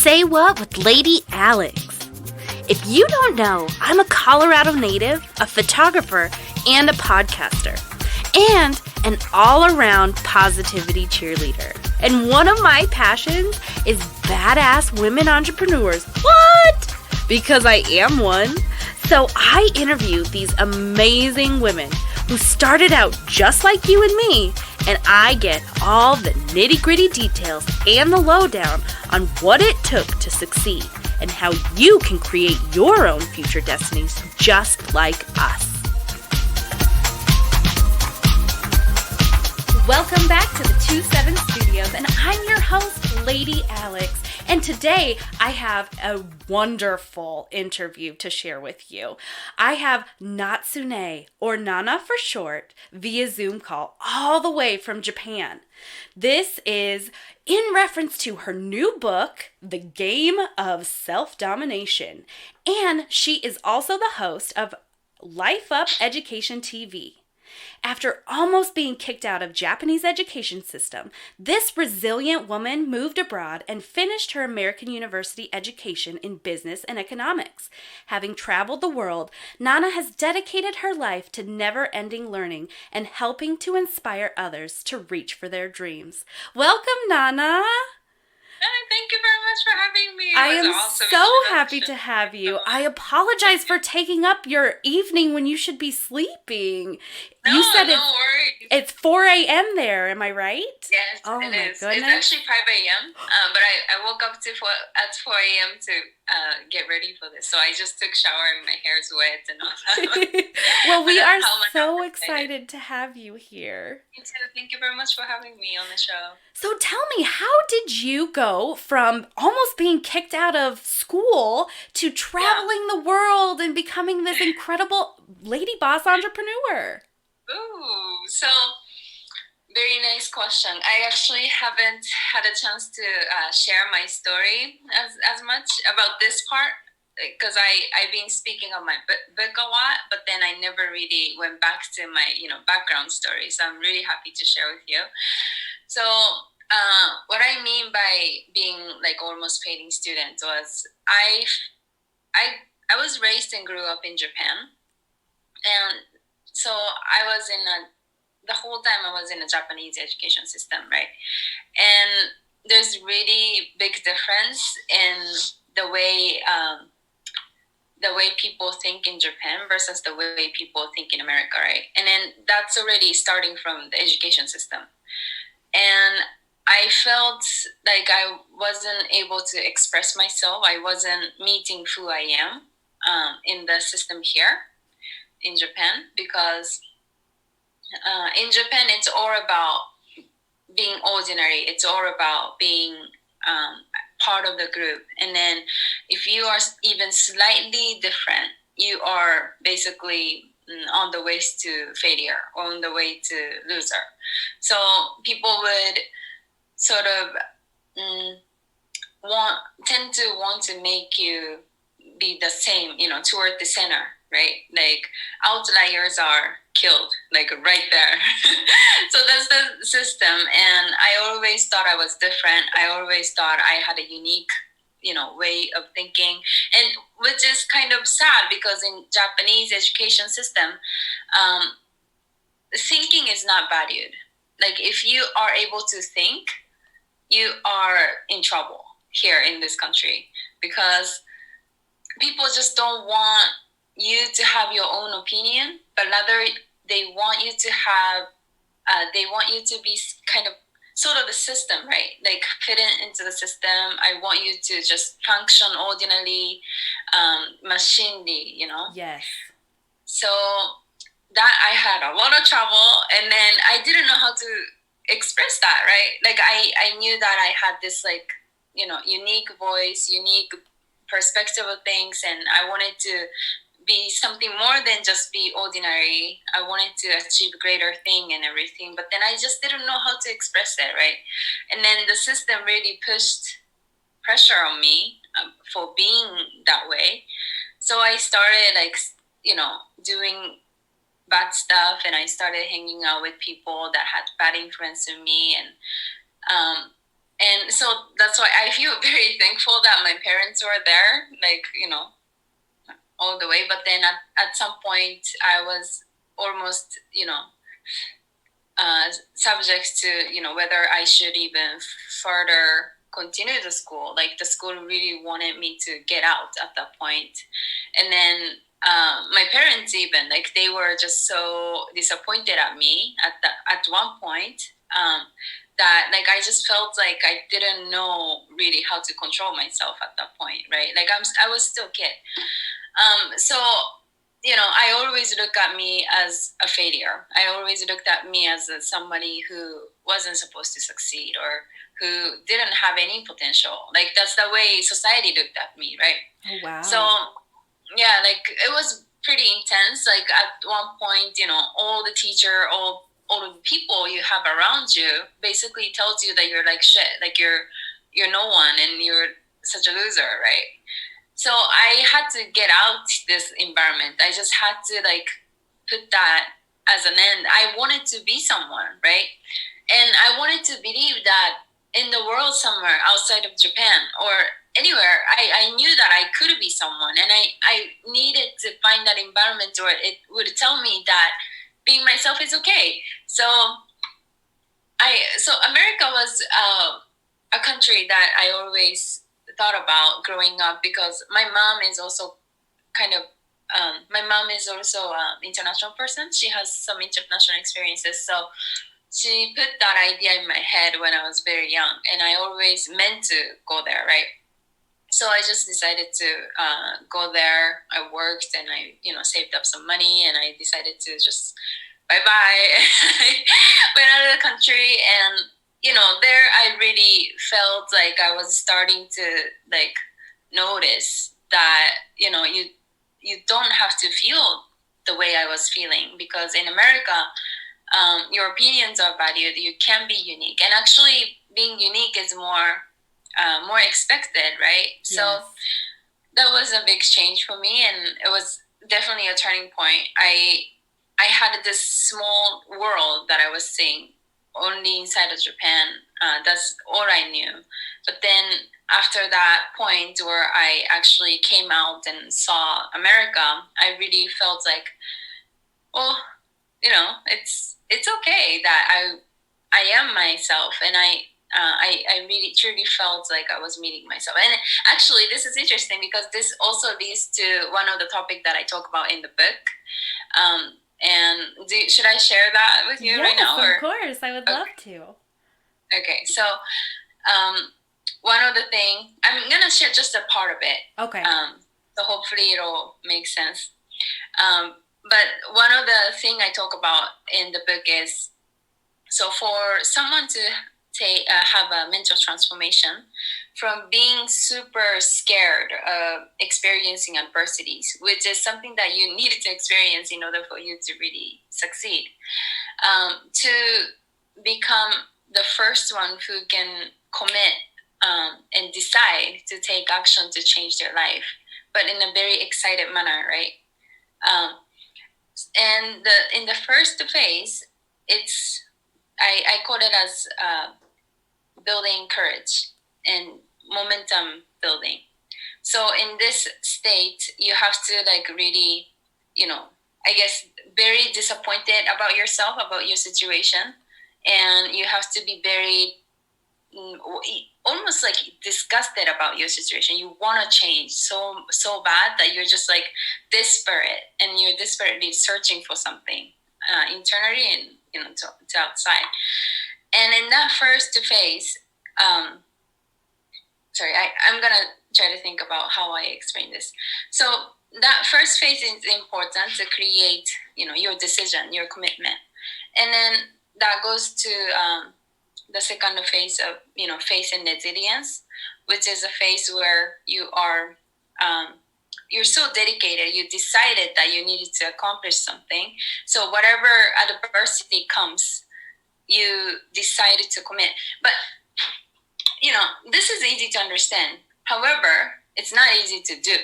Say What with Lady Alex. If you don't know, I'm a Colorado native, a photographer, and a podcaster, and an all-around positivity cheerleader. And one of my passions is badass women entrepreneurs. What? Because I am one. So I interview these amazing women who started out just like you and me, and I get all the nitty-gritty details and the lowdown on what it took to succeed and how you can create your own future destinies just like us. Welcome back to the 27 Studios, and I'm your host, Lady Alex. And today I have a wonderful interview to share with you. I have Natsune, or Nana for short, via Zoom call all the way from Japan. This is in reference to her new book, The Game of Self Domination. And she is also the host of Life Up Education TV. After almost being kicked out of Japanese education system, this resilient woman moved abroad and finished her American university education in business and economics. Having traveled the world, Nana has dedicated her life to never-ending learning and helping to inspire others to reach for their dreams. Welcome, Nana! Thank you very much for having me. I am so happy to have you. I apologize for taking up your evening when you should be sleeping. You said no worries. It's 4 a.m. there, am I right? Yes, oh it my is. Goodness. It's actually 5 a.m., but I woke up at 4 a.m. to get ready for this. So I just took a shower and my hair is wet and all that. Well, we are so excited to have you here. Me too. Thank you very much for having me on the show. So tell me, how did you go from almost being kicked out of school to traveling the world and becoming this incredible lady boss entrepreneur? Ooh, so very nice question. I actually haven't had a chance to share my story as much about this part because I've been speaking of my book a lot, but then I never really went back to my background story. So I'm really happy to share with you. So what I mean by being like almost failing student was I was raised and grew up in Japan, and so I was the whole time I was in a Japanese education system, right? And there's really big difference in the way people think in Japan versus the way people think in America, right? And then that's already starting from the education system. And I felt like I wasn't able to express myself. I wasn't meeting who I am in the system here in Japan, because in Japan it's all about being ordinary. It's all about being part of the group. And then if you are even slightly different, you are basically on the way to failure or on the way to loser. So people would sort of tend to want to make you be the same, toward the center, right? Like outliers are killed, like right there. So that's the system. And I always thought I was different. I always thought I had a unique, way of thinking, and which is kind of sad because in Japanese education system, thinking is not valued. Like if you are able to think, you are in trouble here in this country because people just don't want you to have your own opinion, but rather they want you to have, they want you to be kind of sort of the system, right? Like fit into the system. I want you to just function ordinarily, machinely, Yes. So that I had a lot of trouble, and then I didn't know how to express that, right? Like I knew that I had this like, unique voice, unique perspective of things, and I wanted to be something more than just be ordinary. I wanted to achieve greater thing and everything, but then I just didn't know how to express it, right? And then the system really pushed pressure on me for being that way. So I started doing bad stuff, and I started hanging out with people that had bad influence on me, and And so that's why I feel very thankful that my parents were there, like, all the way. But then at some point, I was almost, subject to, whether I should even further continue the school. Like, the school really wanted me to get out at that point. And then my parents even, like, they were just so disappointed at me at one point, that, like, I just felt like I didn't know really how to control myself at that point, right? Like, I was still a kid. So, I always look at me as a failure. I always looked at me as somebody who wasn't supposed to succeed, or who didn't have any potential. Like, that's the way society looked at me, right? Oh, wow. So, yeah, like, it was pretty intense. Like, at one point, all the teacher, all the people you have around you basically tells you that you're like shit, like you're no one, and you're such a loser, right? So I had to get out this environment. I just had to, like, put that as an end. I wanted to be someone, right? And I wanted to believe that in the world somewhere outside of Japan or anywhere, I knew that I could be someone, and I needed to find that environment where it would tell me that being myself is okay. So America was a country that I always thought about growing up, because my mom is also kind of my mom is also an international person. She has some international experiences, so she put that idea in my head when I was very young, and I always meant to go there, right? So I just decided to go there. I worked, and I, saved up some money, and I decided to just bye bye. Went out of the country, and there I really felt like I was starting to, like, notice that you don't have to feel the way I was feeling, because in America, your opinions are valued. You can be unique, and actually being unique is more expected, right? Yes. So that was a big change for me, and it was definitely a turning point. I had this small world that I was seeing only inside of Japan. That's all I knew. But then after that point where I actually came out and saw America, I really felt like, well, it's okay that I am myself, and I really truly felt like I was meeting myself. And actually, this is interesting, because this also leads to one of the topics that I talk about in the book. And should I share that with you right now? Yes, of course. I would love to. Okay, so one of the things, I'm gonna share just a part of it. Okay. So hopefully it'll make sense. But one of the things I talk about in the book is, so for someone to have a mental transformation from being super scared of experiencing adversities, which is something that you needed to experience in order for you to really succeed, to become the first one who can commit and decide to take action to change their life, but in a very excited manner, right? And in the first phase, it's I call it as building courage and momentum building. So in this state, you have to, like, really, I guess, very disappointed about yourself, about your situation, and you have to be very almost like disgusted about your situation. You want to change so bad that you're just, like, desperate, and you're desperately searching for something internally and to outside. And in that first phase, I'm gonna try to think about how I explain this. So that first phase is important to create, your decision, your commitment, and then that goes to the second phase of, faith and resilience, which is a phase where you are you're so dedicated, you decided that you needed to accomplish something. So whatever adversity comes, you decided to commit. But this is easy to understand. However, it's not easy to do.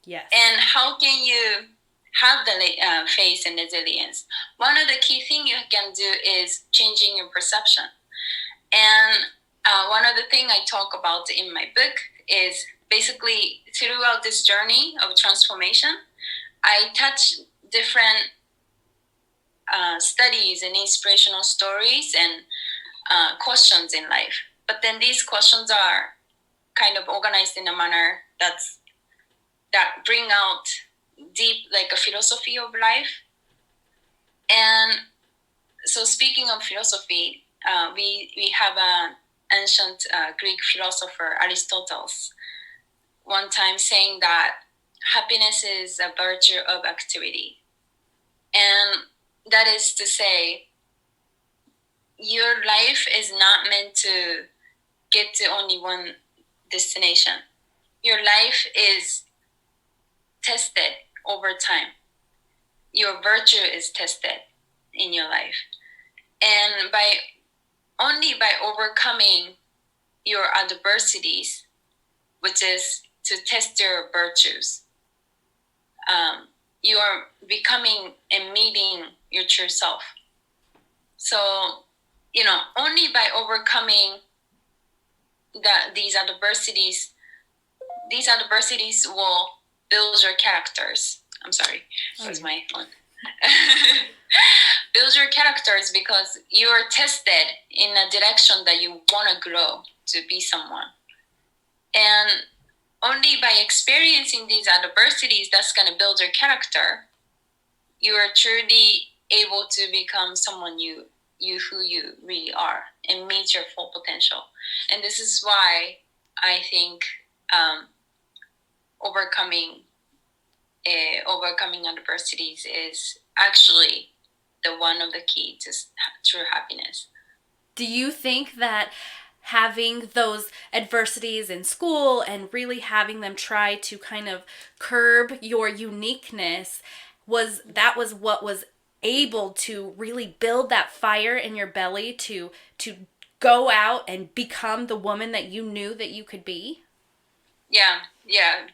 Yes. And how can you have the faith and resilience? One of the key things you can do is changing your perception. And one of the things I talk about in my book is basically throughout this journey of transformation, I touch different studies and inspirational stories and questions in life. But then these questions are kind of organized in a manner that bring out deep, like a philosophy of life. And so speaking of philosophy, we have an ancient Greek philosopher, Aristotle, one time saying that happiness is a virtue of activity. And that is to say, your life is not meant to get to only one destination. Your life is tested over time. Your virtue is tested in your life. And only by overcoming your adversities, which is to test your virtues, you are becoming and meeting your true self. So, only by overcoming these adversities will build your characters. I'm sorry, that was my phone. Build your characters because you are tested in a direction that you want to grow to be someone. And only by experiencing these adversities that's going to build your character, you are truly able to become someone who you really are and meet your full potential. And this is why I think overcoming adversities is actually the one of the key to true happiness. Do you think that having those adversities in school and really having them try to kind of curb your uniqueness was what was able to really build that fire in your belly to go out and become the woman that you knew that you could be? Yeah,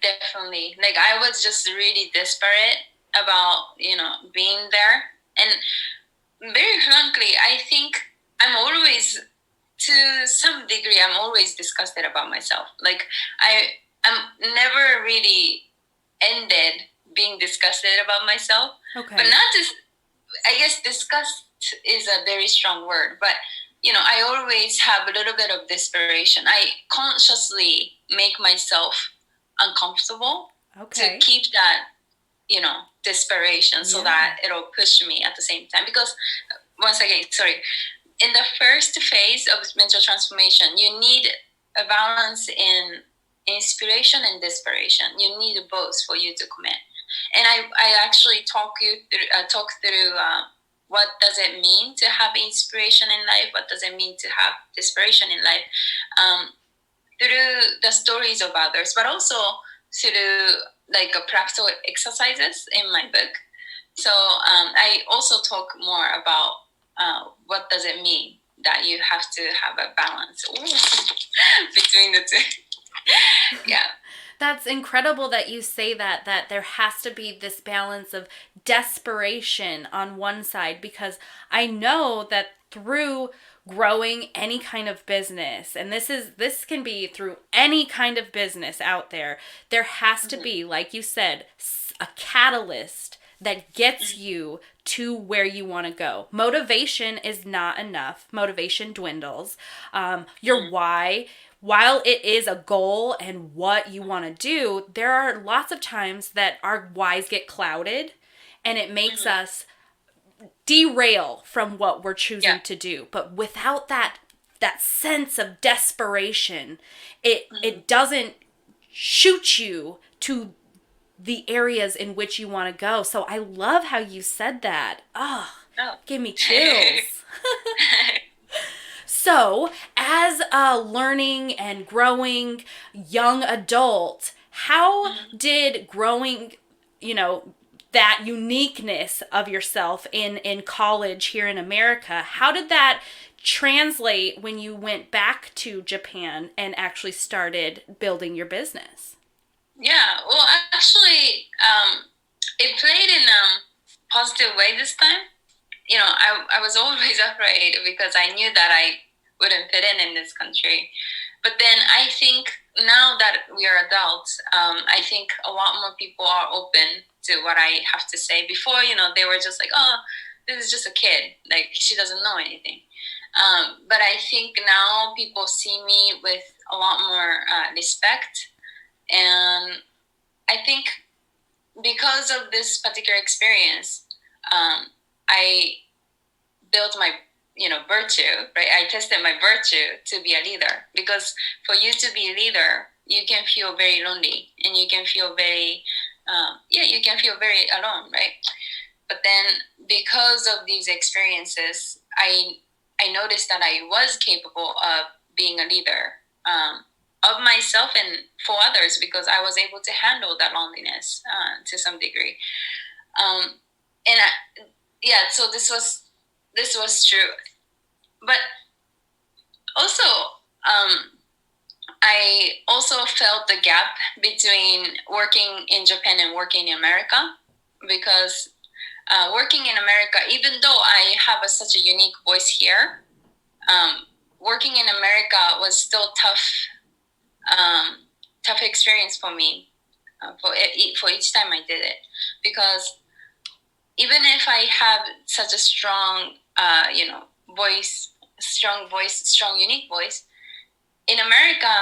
definitely. Like I was just really desperate about, being there. And very frankly, I think to some degree, I'm always disgusted about myself. Like I'm never really ended being disgusted about myself. Okay. But not just, I guess disgust is a very strong word, but I always have a little bit of desperation. I consciously make myself uncomfortable to keep that, desperation so that it'll push me at the same time. Because once again, sorry, in the first phase of mental transformation, you need a balance in inspiration and desperation. You need both for you to commit. And I actually talk through what does it mean to have inspiration in life? What does it mean to have desperation in life? Through the stories of others, but also through like practical exercises in my book. So I also talk more about what does it mean that you have to have a balance between the two. Yeah. That's incredible that you say that there has to be this balance of desperation on one side, because I know that through growing any kind of business, and this can be through any kind of business out there has to be, like you said, a catalyst that gets you to where you want to go. Motivation is not enough. Motivation dwindles. Your why, while it is a goal and what you want to do, there are lots of times that our whys get clouded and it makes us derail from what we're choosing to do. But without that sense of desperation, it doesn't shoot you to the areas in which you want to go. So I love how you said that. Give me chills. So, as a learning and growing young adult, how did growing, that uniqueness of yourself in college here in America, how did that translate when you went back to Japan and actually started building your business? Yeah, well, actually, it played in a positive way this time. I was always afraid because I knew that I wouldn't fit in this country. But then I think now that we are adults, I think a lot more people are open to what I have to say. Before, they were just like, oh, this is just a kid. Like, she doesn't know anything. But I think now people see me with a lot more respect. And I think because of this particular experience, I built my virtue, right? I tested my virtue to be a leader, because for you to be a leader, you can feel very lonely, and you can feel very you can feel very alone, right? But then because of these experiences, I noticed that I was capable of being a leader, of myself and for others, because I was able to handle that loneliness to some degree. And so this was true. But also, I also felt the gap between working in Japan and working in America, because working in America, even though I have such a unique voice here, working in America was still tough experience for me, for each time I did it, because even if I have such a strong strong unique voice, in America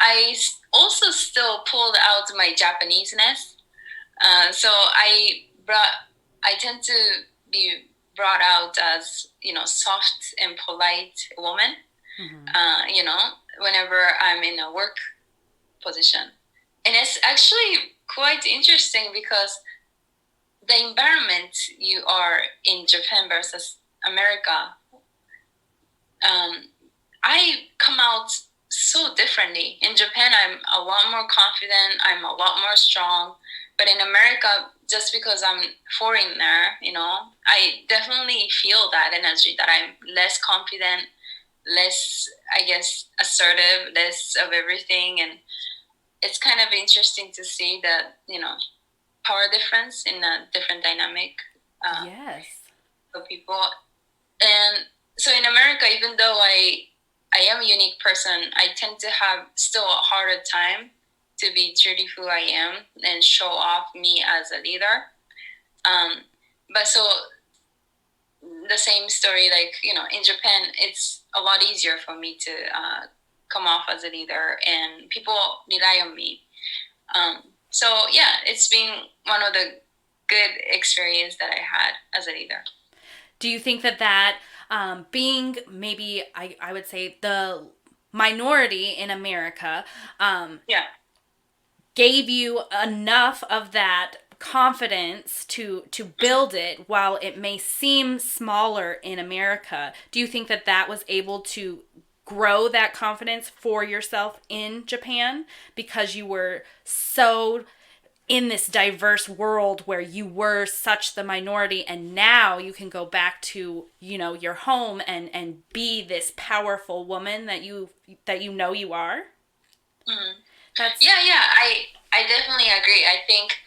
I also still pulled out my Japanese-ness. So I tend to be brought out as soft and polite woman. Whenever I'm in a work position. And it's actually quite interesting, because the environment you are in Japan versus America, I come out so differently. In Japan, I'm a lot more confident, I'm a lot more strong. But in America, just because I'm foreigner, I definitely feel that energy, that I'm less confident, less, I guess, assertive, less of everything. And it's kind of interesting to see that, power difference in a different dynamic Yes. for people. And so in America, even though I am a unique person, I tend to have still a harder time to be truly who I am and show off me as a leader. But so the same story, like, in Japan, it's a lot easier for me to come off as a leader, and people rely on me. So yeah, it's been one of the good experience that I had as a leader. Do you think that being maybe, I would say, the minority in America gave you enough of that confidence to build it, while it may seem smaller in America? Do you think that was able to grow that confidence for yourself in Japan, because you were so in this diverse world where you were such the minority, and now you can go back to your home and be this powerful woman that you you are? I definitely agree. I think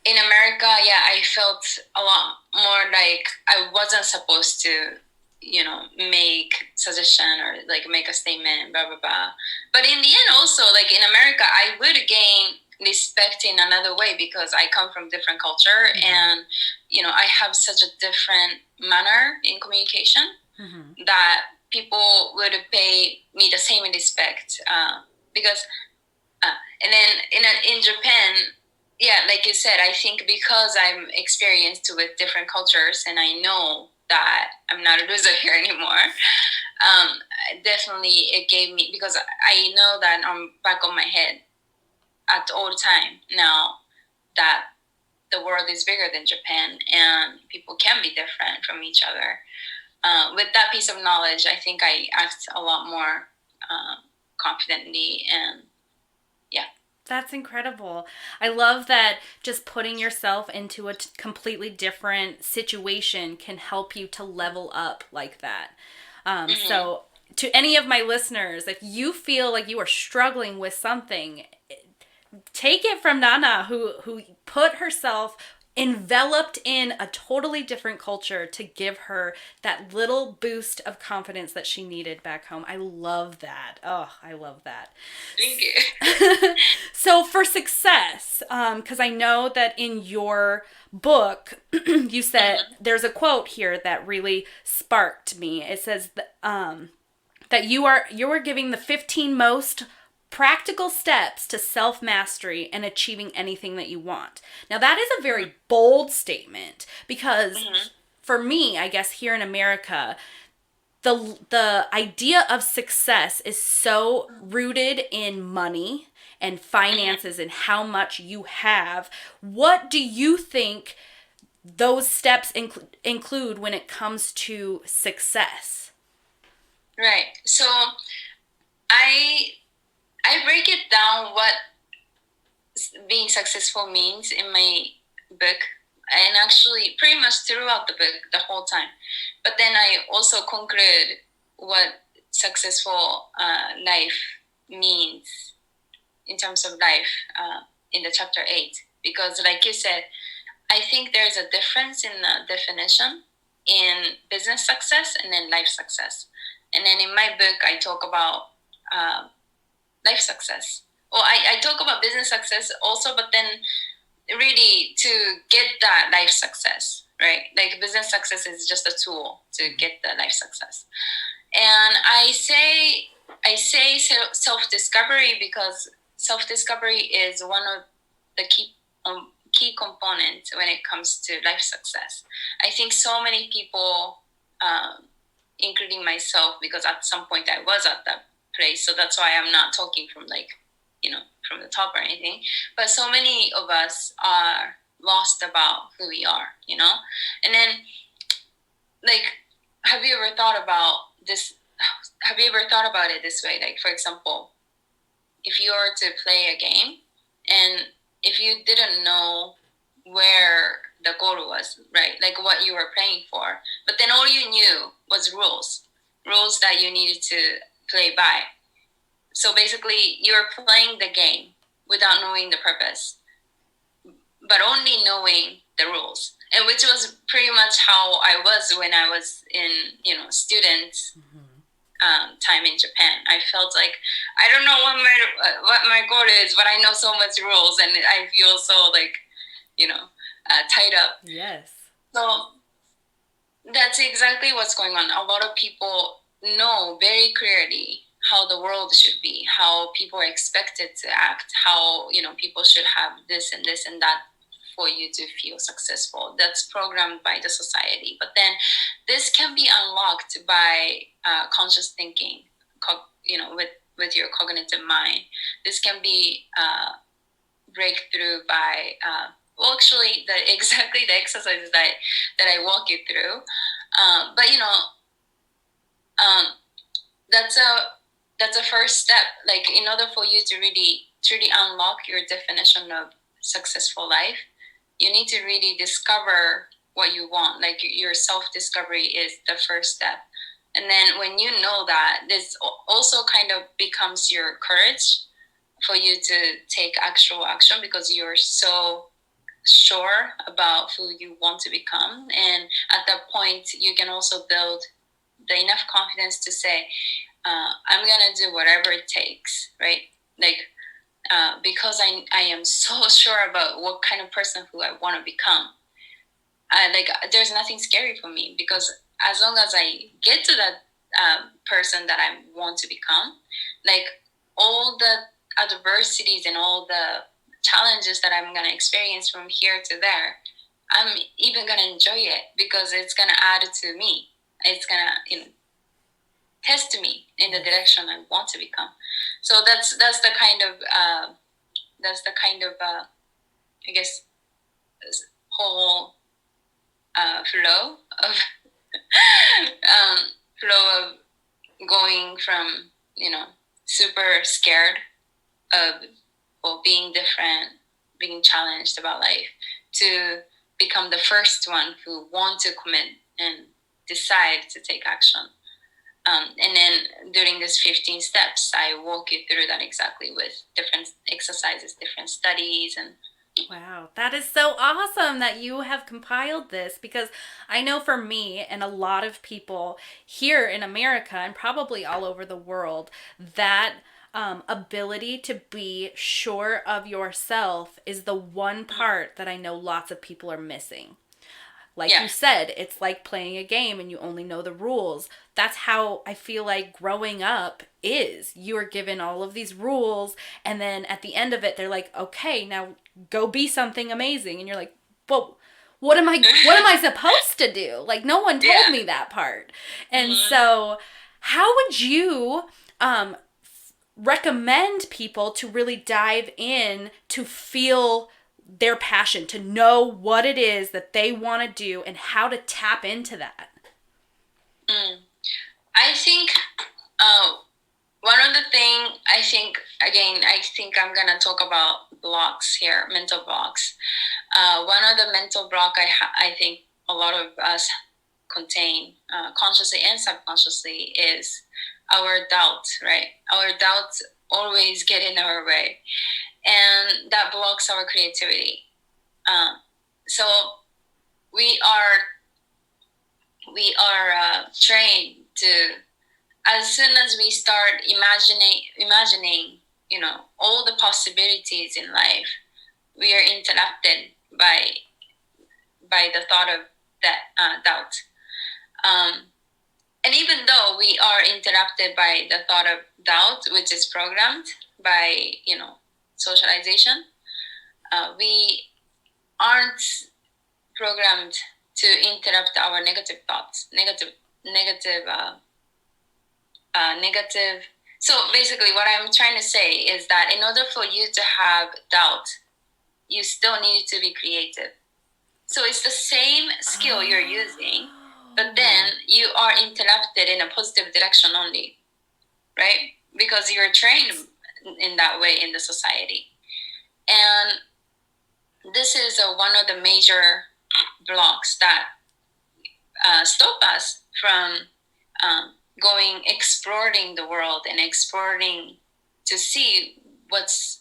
in America, I felt a lot more like I wasn't supposed to make suggestion or like make a statement, blah blah blah. But in the end, also, like, in America, I would gain respect in another way, because I come from different culture, and I have such a different manner in communication, that people would pay me the same respect, because and then in Japan, like you said, I think because I'm experienced with different cultures, and I know that I'm not a loser here anymore. Definitely it gave me, because I know that I'm back on my head at all the time now, that the world is bigger than Japan, and people can be different from each other. With that piece of knowledge, I think I act a lot more confidently, and yeah. That's incredible. I love that just putting yourself into a completely different situation can help you to level up like that. So to any of my listeners, if you feel like you are struggling with something, take it from Nana, who put herself enveloped in a totally different culture to give her that little boost of confidence that she needed back home. I love that. Oh, I love that. Thank you. So for success, because I know that in your book, you said there's a quote here that really sparked me. It says that you are giving the 15 most practical steps to self-mastery and achieving anything that you want. Now that is a very bold statement because for me, I guess here in America, the idea of success is so rooted in money and finances and how much you have. What do you think those steps include when it comes to success? Right. So I break it down what being successful means in my book, and actually pretty much throughout the book the whole time. But then I also conclude what successful life means in terms of life in the chapter 8, because like you said, I think there's a difference in the definition in business success and then life success. And then in my book I talk about life success. Well, I talk about business success also, but then really to get that life success, right? Like business success is just a tool to get the life success. And I say self-discovery because self-discovery is one of the key components when it comes to life success. I think so many people, including myself, because at some point I was at that place, so that's why I'm not talking from from the top or anything, but so many of us are lost about who we are, and then like, have you ever thought about this? Have you ever thought about it this way? Like, for example, if you were to play a game and if you didn't know where the goal was, right? Like what you were playing for, but then all you knew was rules that you needed to play by. So basically, you're playing the game without knowing the purpose, but only knowing the rules, and which was pretty much how I was when I was in, student time in Japan. I felt like I don't know what my goal is, but I know so much rules, and I feel so like, tied up. Yes. So that's exactly what's going on. A lot of people know very clearly how the world should be, how people are expected to act, how people should have this and this and that for you to feel successful. That's programmed by the society. But then this can be unlocked by conscious thinking, with your cognitive mind. This can be breakthrough by actually exactly the exercises that I walk you through. But that's a first step. Like, in order for you to really truly unlock your definition of successful life, you need to really discover what you want. Like, your self-discovery is the first step. And then when you know that, this also kind of becomes your courage for you to take actual action, because you're so sure about who you want to become. And at that point, you can also build the enough confidence to say, I'm gonna do whatever it takes, right? Like, because I am so sure about what kind of person who I want to become. There's nothing scary for me, because as long as I get to that person that I want to become, like, all the adversities and all the challenges that I'm gonna experience from here to there, I'm even gonna enjoy it, because it's gonna add to me. It's gonna test me in the direction I want to become. So that's the kind of I guess whole flow of flow of going from super scared of being different, being challenged about life, to become the first one who want to commit and decide to take action. And then during these 15 steps, I walk you through that exactly, with different exercises, different studies, and Wow, that is so awesome that you have compiled this, because I know for me and a lot of people here in America and probably all over the world, that ability to be sure of yourself is the one part that I know lots of people are missing. Like Yeah. you said, it's like playing a game and you only know the rules. That's how I feel like growing up is. You are given all of these rules, and then at the end of it, they're like, okay, now go be something amazing. And you're like, well, what am I supposed to do? Like, no one told Yeah. me that part. And Hmm. so, how would you recommend people to really dive in to feel their passion, to know what it is that they want to do and how to tap into that? Mm. I think uh, one of the thing, I think, again, I think I'm gonna talk about blocks here, mental blocks. One of the mental block I think a lot of us contain, consciously and subconsciously, is our doubt, right? Our doubts always get in our way, and that blocks our creativity. So we are trained to, as soon as we start imagining, all the possibilities in life, we are interrupted by the thought of that doubt. Um, and even though we are interrupted by the thought of doubt, which is programmed by socialization, we aren't programmed to interrupt our negative thoughts, negative. So basically, what I'm trying to say is that in order for you to have doubt, you still need to be creative. So it's the same skill you're using, but then you are interrupted in a positive direction only, right? Because you're trained in that way in the society. And this is one of the major blocks that stop us from exploring the world and exploring to see what's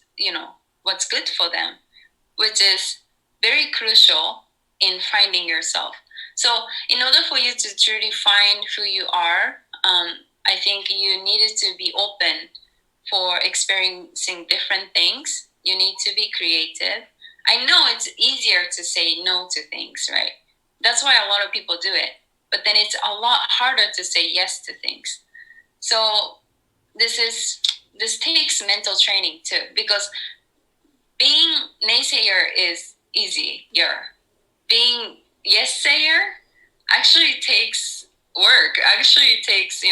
good for them, which is very crucial in finding yourself. So in order for you to truly find who you are, I think you needed to be open for experiencing different things. You need to be creative. I know it's easier to say no to things, right? That's why a lot of people do it. But then it's a lot harder to say yes to things. So this takes mental training too, because being naysayer is easier. Being yes sayer actually takes work. Actually, it takes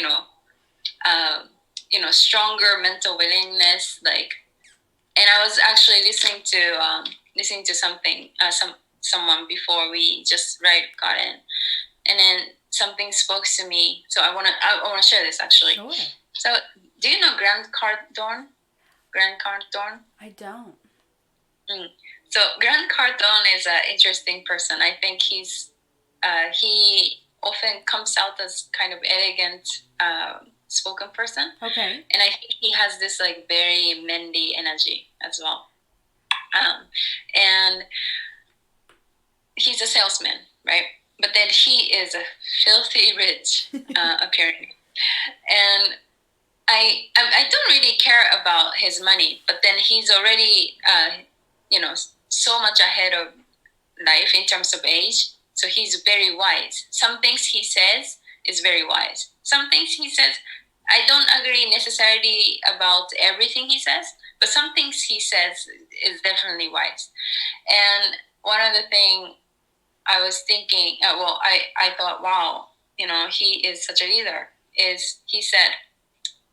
stronger mental willingness. Like, and I was actually listening to someone before we just got in, and then something spoke to me. So I wanna share this actually. Sure. So, do you know Grant Cardone? Grant Cardone. I don't. So Grant Cardone is an interesting person. I think he often comes out as kind of elegant, spoken person. Okay. And I think he has this like very Mendy energy as well. And he's a salesman, right? But then he is a filthy rich, apparently. And I don't really care about his money, but then he's already, so much ahead of life in terms of age. So he's very wise. Some things he says is very wise. Some things he says, I don't agree necessarily about everything he says, but some things he says is definitely wise. And one of the things I was thinking, I thought, wow, he is such a leader, is he said,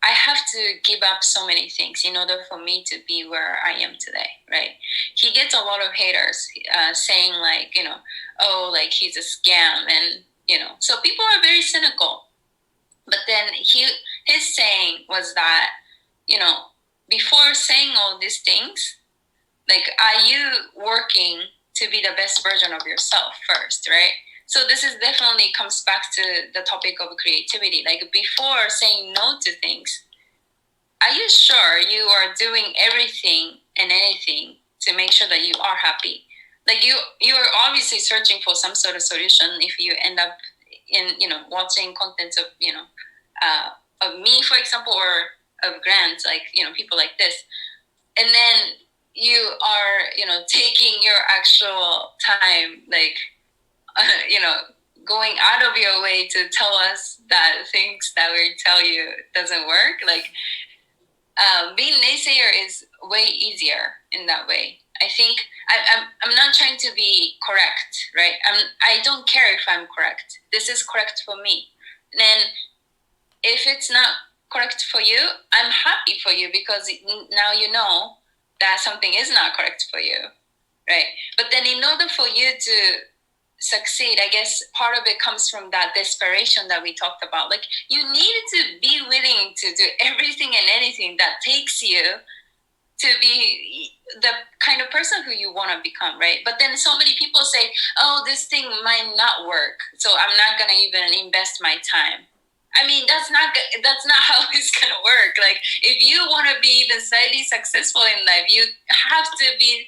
I have to give up so many things in order for me to be where I am today, right? He gets a lot of haters saying like, oh, like he's a scam, and so people are very cynical. But then his saying was that, before saying all these things, like, are you working to be the best version of yourself first, right? So this is definitely comes back to the topic of creativity. Like, before saying no to things, are you sure you are doing everything and anything to make sure that you are happy. Like you are obviously searching for some sort of solution if you end up in watching content of of me, for example, or of Grant, like people like this, and then you are taking your actual time, like you know going out of your way to tell us that things that we tell you doesn't work. Like being naysayer is way easier in that way. I think I'm not trying to be correct, right? I don't care if I'm correct. This is correct for me. And if it's not correct for you, I'm happy for you because now you know that something is not correct for you, right? But then in order for you to succeed, I guess part of it comes from that desperation that we talked about. Like you need to be willing to do everything and anything that takes you to be the kind of person who you want to become, right? But then so many people say, oh, this thing might not work, so I'm not going to even invest my time. I mean, that's not how it's going to work. Like if you want to be even slightly successful in life, you have to be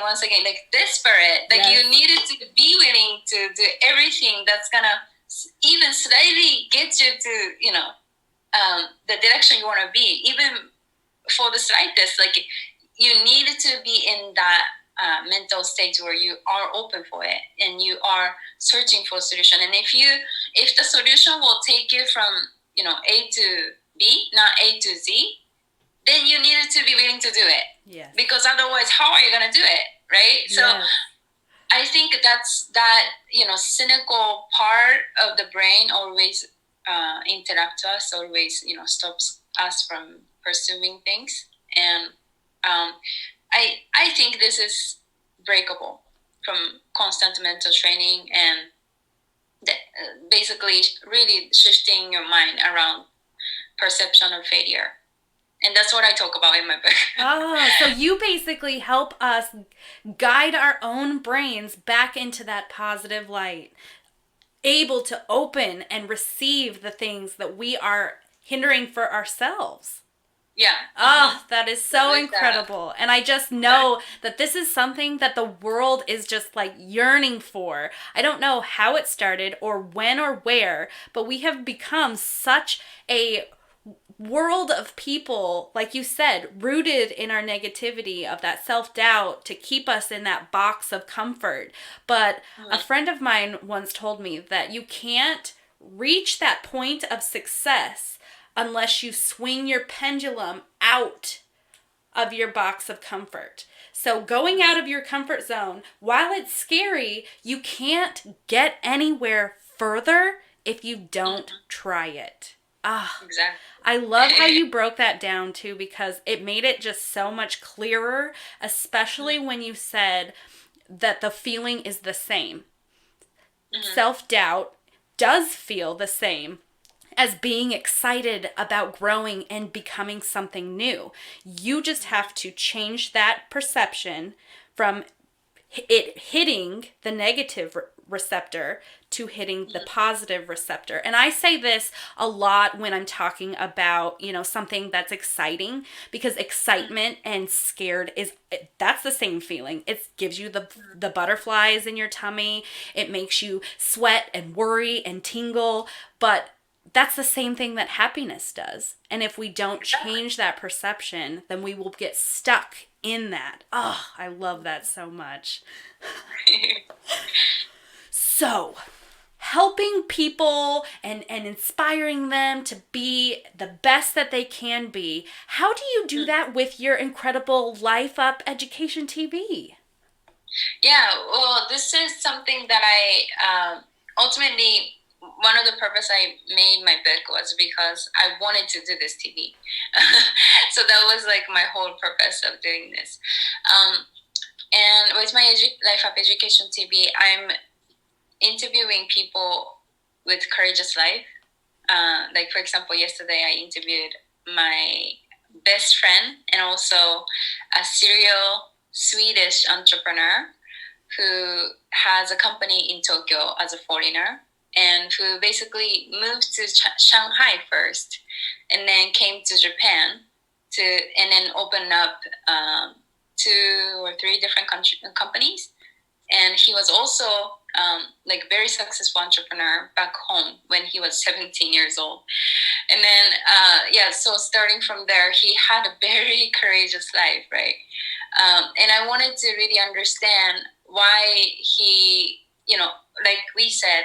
once again, like desperate. Like you needed to be willing to do everything that's gonna even slightly get you to the direction you want to be, even for the slightest. Like you need to be in that mental state where you are open for it and you are searching for a solution. And if the solution will take you from A to B, not A to Z, then you needed to be willing to do it. Yes. Because otherwise, how are you going to do it, right? Yes. So I think that's that, cynical part of the brain always interrupts us, always, stops us from pursuing things. And I think this is breakable from constant mental training and basically really shifting your mind around perception of failure. And that's what I talk about in my book. So you basically help us guide our own brains back into that positive light, able to open and receive the things that we are hindering for ourselves. Yeah. Oh, that is so incredible. And I just know that this is something that the world is just like yearning for. I don't know how it started or when or where, but we have become such a world of people, like you said, rooted in our negativity of that self-doubt to keep us in that box of comfort. But a friend of mine once told me that you can't reach that point of success unless you swing your pendulum out of your box of comfort. So going out of your comfort zone, while it's scary, you can't get anywhere further if you don't try it. Exactly. I love how you broke that down too, because it made it just so much clearer, especially when you said that the feeling is the same. Self-doubt does feel the same as being excited about growing and becoming something new. You just have to change that perception from it hitting the negative receptor to hitting the positive receptor. And I say this a lot when I'm talking about, something that's exciting, because excitement and scared that's the same feeling. It gives you the butterflies in your tummy. It makes you sweat and worry and tingle, but that's the same thing that happiness does. And if we don't change that perception, then we will get stuck in that. Oh, I love that so much. So, helping people and inspiring them to be the best that they can be, how do you do that with your incredible Life Up Education TV? Yeah, well, this is something that I ultimately, one of the purpose I made my book was because I wanted to do this TV. So that was like my whole purpose of doing this. And with my Life Up Education TV, I'm interviewing people with courageous life. Like, for example, yesterday I interviewed my best friend and also a serial Swedish entrepreneur who has a company in Tokyo as a foreigner, and who basically moved to Shanghai first and then came to Japan and then opened up 2 or 3 different companies, and he was also like very successful entrepreneur back home when he was 17 years old. And then so starting from there, he had a very courageous life, right? And I wanted to really understand why he, like we said,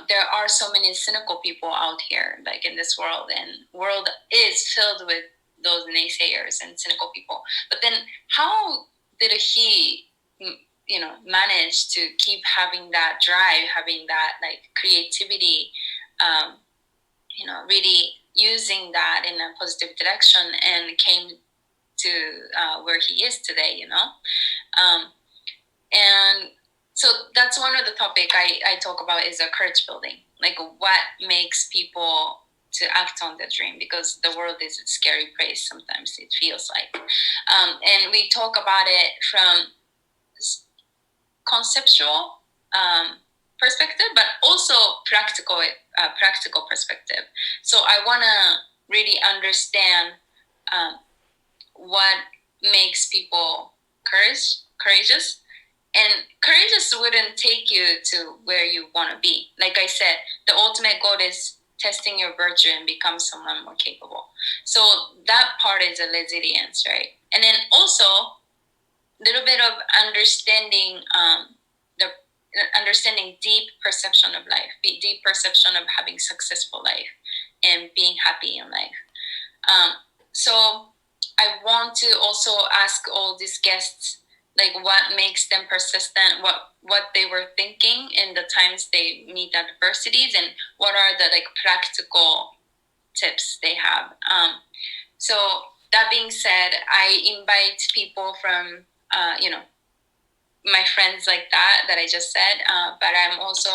there are so many cynical people out here, like in this world, and world is filled with those naysayers and cynical people. But then how did he manage to keep having that drive, having that like creativity, really using that in a positive direction, and came to where he is today, and so that's one of the topic I talk about, is a courage building, like what makes people to act on the dream, because the world is a scary place sometimes, it feels like, and we talk about it from conceptual perspective, but also practical perspective. So I want to really understand what makes people courageous. And courageous wouldn't take you to where you want to be. Like I said, the ultimate goal is testing your virtue and become someone more capable. So that part is a resilience, right? And then also a little bit of understanding understanding deep perception of life, deep perception of having successful life and being happy in life. So I want to also ask all these guests, like what makes them persistent, what they were thinking in the times they meet adversities, and what are the like practical tips they have. So that being said, I invite people from my friends like that I just said, but I'm also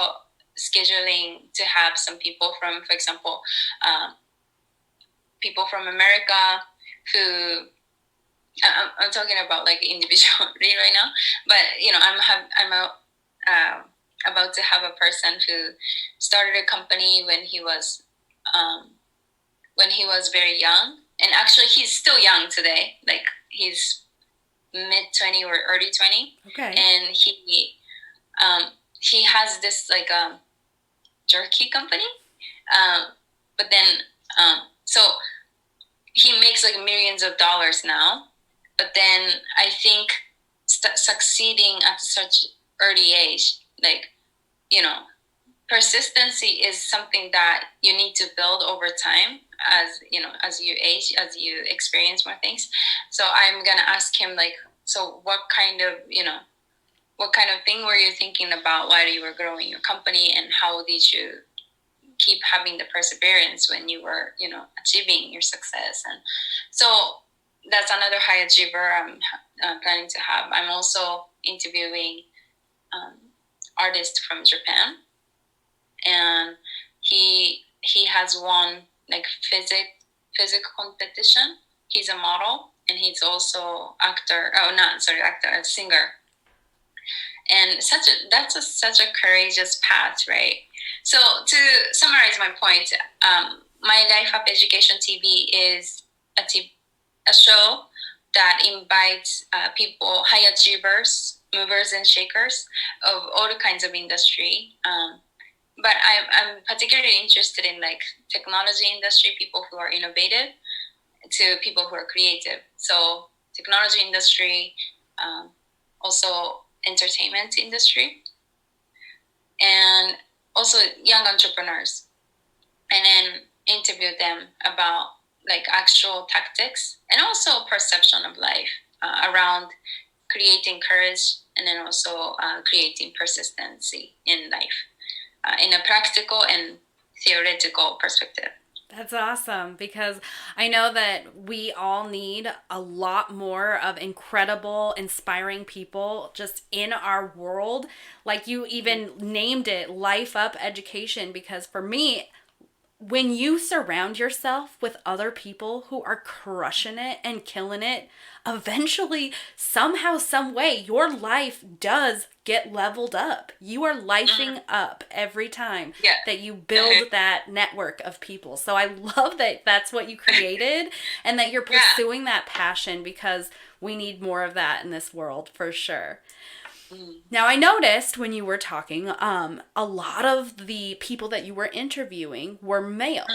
scheduling to have some people from, for example, people from America who I'm talking about like individually right now, but I'm about to have a person who started a company when he was very young, and actually he's still young today, like he's mid 20 or early 20. Okay. And he has this like jerky company, but then so he makes like millions of dollars now. But then I think succeeding at such early age, like persistency is something that you need to build over time, as you age, as you experience more things. So I'm gonna ask him, like, so what kind of thing were you thinking about while you were growing your company, and how did you keep having the perseverance when you were achieving your success? And so that's another high achiever I'm planning to have. I'm also interviewing artist from Japan, and he has won like physics competition. He's a model, and he's also a singer. And such a courageous path, right? So to summarize my point, My Life Up Education TV is a show that invites people, high achievers, movers and shakers of all kinds of industry. But I'm particularly interested in like technology industry, people who are innovative, to people who are creative. So technology industry, also entertainment industry, and also young entrepreneurs, and then interview them about like actual tactics and also perception of life around creating courage, and then also creating persistency in life in a practical and theoretical perspective. That's awesome, because I know that we all need a lot more of incredible, inspiring people just in our world. Like you even named it, Life Up Education, because for me, when you surround yourself with other people who are crushing it and killing it, eventually, somehow, some way, your life does get leveled up. You are lifing up every time Yeah. that you build that network of people. So I love that that's what you created and that you're pursuing that passion, because we need more of that in this world for sure. Now, I noticed when you were talking, a lot of the people that you were interviewing were male.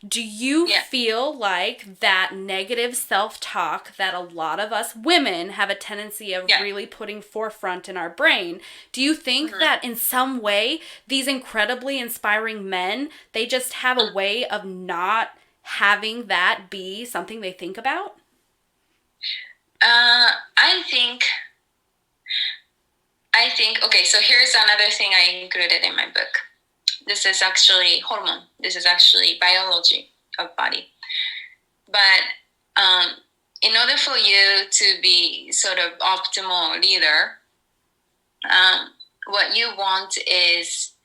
Do you feel like that negative self-talk that a lot of us women have a tendency of really putting forefront in our brain, do you think that in some way these incredibly inspiring men, they just have a way of not having that be something they think about? I think, okay, so here's another thing I included in my book. This is actually hormone. This is actually biology of body. But in order for you to be sort of optimal leader, what you want is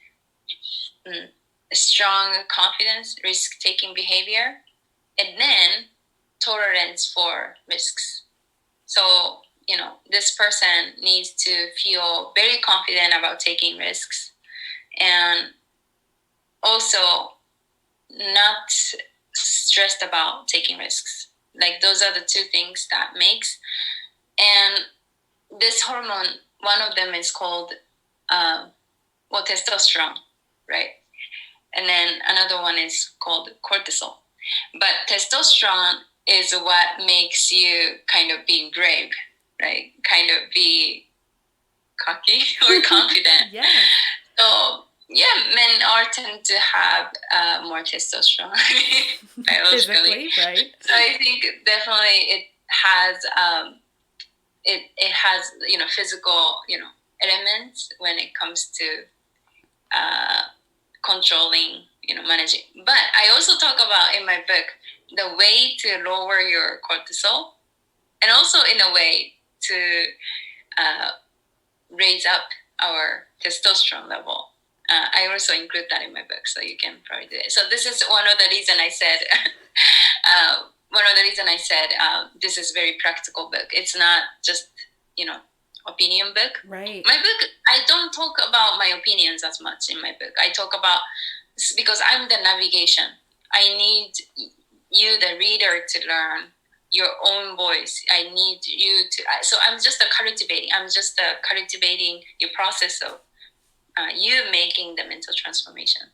strong confidence, risk-taking behavior, and then tolerance for risks. So, this person needs to feel very confident about taking risks, and also not stressed about taking risks. Like, those are the two things that makes. And this hormone, one of them is called testosterone, right? And then another one is called cortisol. But testosterone is what makes you kind of be brave, right? Kind of be cocky or confident. So, men tend to have more testosterone biologically, right? So I think definitely it has physical elements when it comes to controlling, managing. But I also talk about in my book the way to lower your cortisol, and also in a way to raise up our testosterone level. I also include that in my book, so you can probably do it. So this is one of the reason I said. This is a very practical book. It's not just opinion book. Right. My book, I don't talk about my opinions as much in my book. I talk about, because I'm the navigation. I need you, the reader, to learn your own voice. I need you to. So I'm just cultivating your process of you making the mental transformation.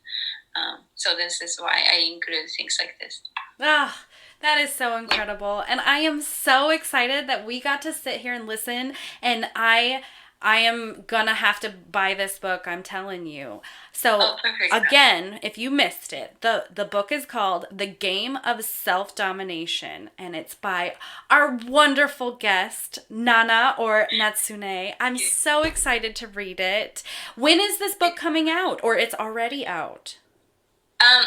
So this is why I include things like this. That is so incredible. And I am so excited that we got to sit here and listen. And I am gonna have to buy this book, I'm telling you. So again, if you missed it, the book is called The Game of Self Domination, and it's by our wonderful guest, Nana, or Natsune. I'm so excited to read it. When is this book coming out, or it's already out?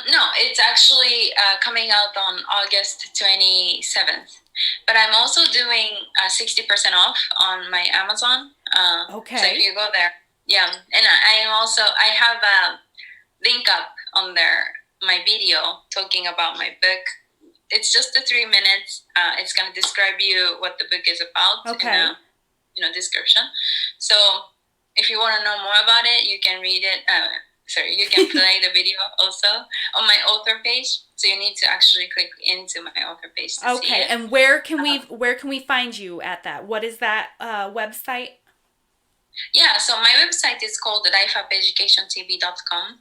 No, it's actually coming out on August 27th. But I'm also doing 60% off on my Amazon. Okay. So if you go there, and I have a link up on there, my video talking about my book. It's just 3 minutes. It's going to describe you what the book is about. Okay. In a description. So if you want to know more about it, you can read it. You can play the video also on my author page. So you need to actually click into my author page to see it. Okay, and where can we find you at that? What is that website? Yeah, so my website is called lifeupeducationtv.com.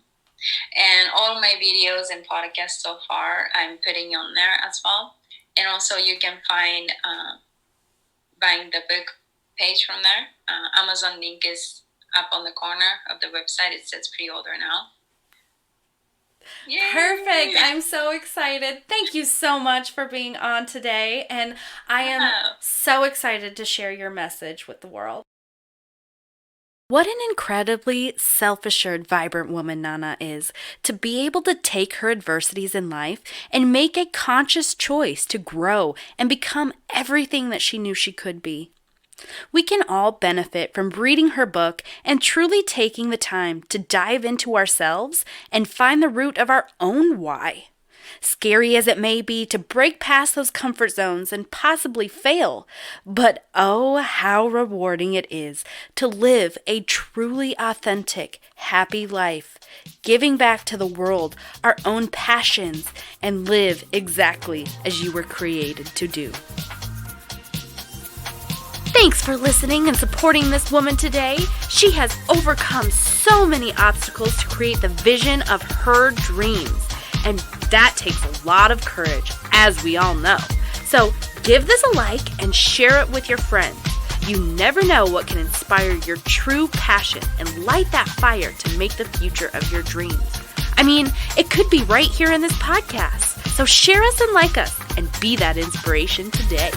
And all my videos and podcasts so far, I'm putting on there as well. And also you can find buying the book page from there. Amazon link is up on the corner of the website. It says pre-order now. Yay! Perfect. I'm so excited. Thank you so much for being on today. And I am so excited to share your message with the world. What an incredibly self-assured, vibrant woman Nana is, to be able to take her adversities in life and make a conscious choice to grow and become everything that she knew she could be. We can all benefit from reading her book and truly taking the time to dive into ourselves and find the root of our own why. Scary as it may be to break past those comfort zones and possibly fail, but oh, how rewarding it is to live a truly authentic, happy life, giving back to the world our own passions and live exactly as you were created to do. Thanks for listening and supporting this woman today. She has overcome so many obstacles to create the vision of her dreams. And that takes a lot of courage, as we all know. So give this a like and share it with your friends. You never know what can inspire your true passion and light that fire to make the future of your dreams. I mean, it could be right here in this podcast. So share us and like us and be that inspiration today.